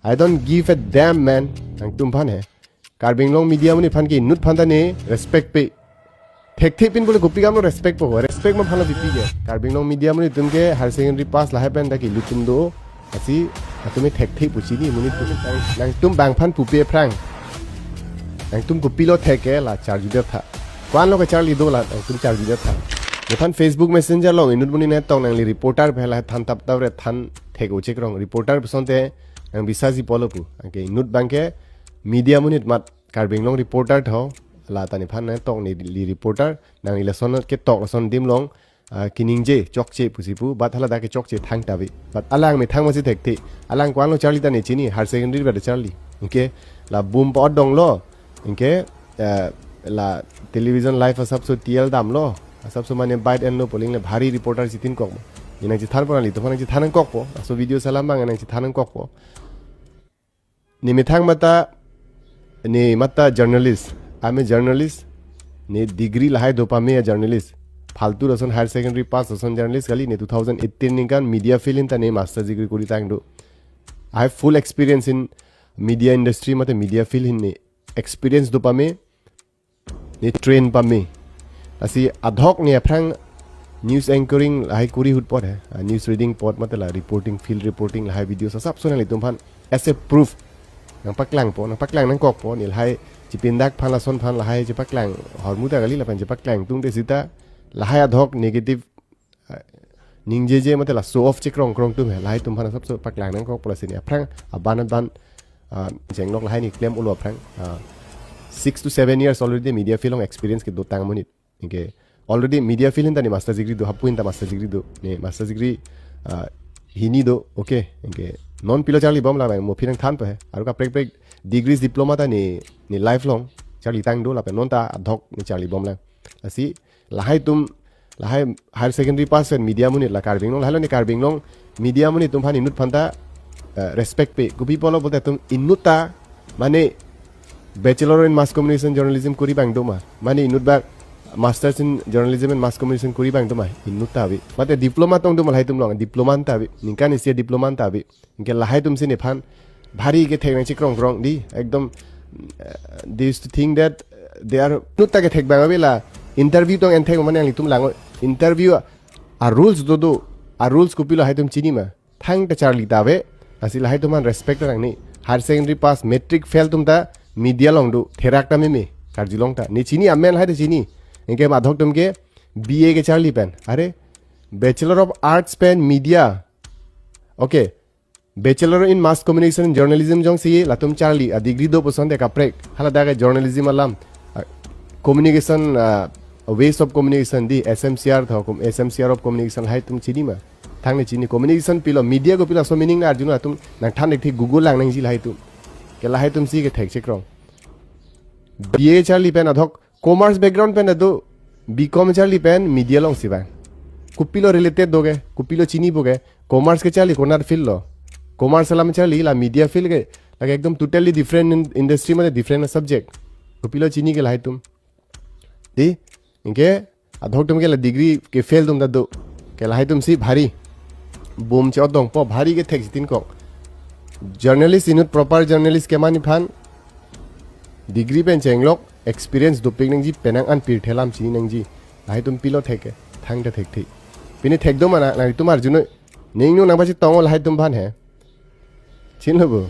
I don't give a damn man nang tum phan hai carbing long media mani phan ki nut phan ta ne respect pe thek thek pin bole gopi gam no respect po respect ma phan bipi ge carbing long media mani tum ke higher secondary pass la hai pen da ki lutum do asi atumi thek thek puchi ni muni nang tum bang phan pu pe phrang nang tum gopi lo thek ke la charge de tha kwan lo ka charli do la nang tum charge de tha Nephan Facebook Messenger long inut muni net tong nang li reporter phela than tap taw re than thek o chek rong reporter sonte nang bisaji polopu angke inut bangke media munit mat carbing long reporter tho la tani phan na tong ni li reporter nang election ke tok son dim long kiningje chokche pusipu bat hala da ke chokche thang tabi bat alang me thang masi thekti alang kwan lo charli ta ni chini higher secondary ba charli inke la boom pa dong lo inke la television live sab so tiel dam lo sab so mane bite and no polling le bhari reporter sitin kok inang ji thar panali to phang ji thanang kok po so video salam bang inang ji thanang kok po ni mithang mata journalist I'm a journalist ne degree lahai dopa me a journalist faltu rason higher secondary pass rason journalist kali ne 2018 ningan media field in ta ne master degree kori tang do I have full experience in media industry mate media field in ne experience dopa me ne train pa me asi adhok ne aprang news anchoring lahai kuri hut pot hai news reading pot mate la reporting field reporting lahai videos sab sonali tum phan as a proof nang paklang po nang paklang nang kok po ni lahai chipindak phan la son phan lahai chi paklang hormu ta gali la pan chi paklang tung te sita lahai adhok negative ningje je mate la show off chi krong krong tum lahai tum phan sab so paklang nang kok plus ni aprang aban jengnok lahai ni claim ulo aprang 6 to 7 years already media film experience ke do tang monit inke already media film ta ni master degree do hapuin ta master degree do ne master degree hini do okay inke non pilo charli bom la bang mo phirang than pa hai aru ka prek degrees diploma ta ni lifelong charli tang do la pe non ta adhok ni charli bom la asi lahai higher secondary pass and media munit la carbing long lahai ni carbing long media munit tum phan inut phan ta respect pe gupi polo bolte tum inuta mane bachelor in mass communication journalism kori bang do ma mane inut ba masters in journalism and mass communication kori bang to mai inuta bi mate diploma tong do malhai tum long diploma ta bi ningkan isia diploma ta bi inke lahai tum se ne phan bhari ke thek nang chi krong krong di ekdom they used to think that they are nuta ke thek bang la interview tong en thek mane ang tum lang interview a rules do a rules ko pilo hai tum chini ma thang ta charli ta be asi lahai tum man respect rang ni higher secondary pass metric fail tum ta media long do therak ta me karji long ta ni chini amen hai ta chini इनके माधव तुम के BA के चार्ली पेन अरे bachelor of arts पेन media okay bachelor in mass communication journalism जोंग सी लातुम चार्ली डिग्री दो पसंद है काप्रेक हाला दागे जर्नलिज्म अलाम communication ways of communication the SMCR था SMCR ऑफ कम्युनिकेशन हाई तुम चिनी मा थांगने चिनी कम्युनिकेशन पिलो मीडिया को पिलो सो मीनिंग ना अर्जुन तुम नंग थान एक थी गूगल लांग नंग जी लाई तुम के लाई तुम सी के थेक चेक्रong BA चार्ली पेन अधोक कॉमर्स बैकग्राउंड पेन दो बीकॉम चार्ली पेन मीडिया लोंग सिबा कुपिलो रिलेटेड दोगे कुपिलो चीनी बोगे कॉमर्स के चार्ली कोनार फील्ड लो कॉमर्स ला में चार्ली ला मीडिया फील्ड के लाइक एकदम टोटली डिफरेंट इंडस्ट्री में डिफरेंट सब्जेक्ट कुपिलो चीनी के लाई तुम दी इनके अधोक तुम के ला डिग्री के फेल तुम दो के लाई तुम सी भारी बूम चे ओदोंग पो भारी के थेक सितिन को जर्नलिस्ट इनुट प्रॉपर जर्नलिस्ट के मानी फान डिग्री पेन चेंगलोक experience doping nang ji penang an pir thelam chi nang ji lai tum pilo theke thang da thek thi pini thek do mana nang tumar juno ning nu nang ba chi tong lai tum ban he chin lobo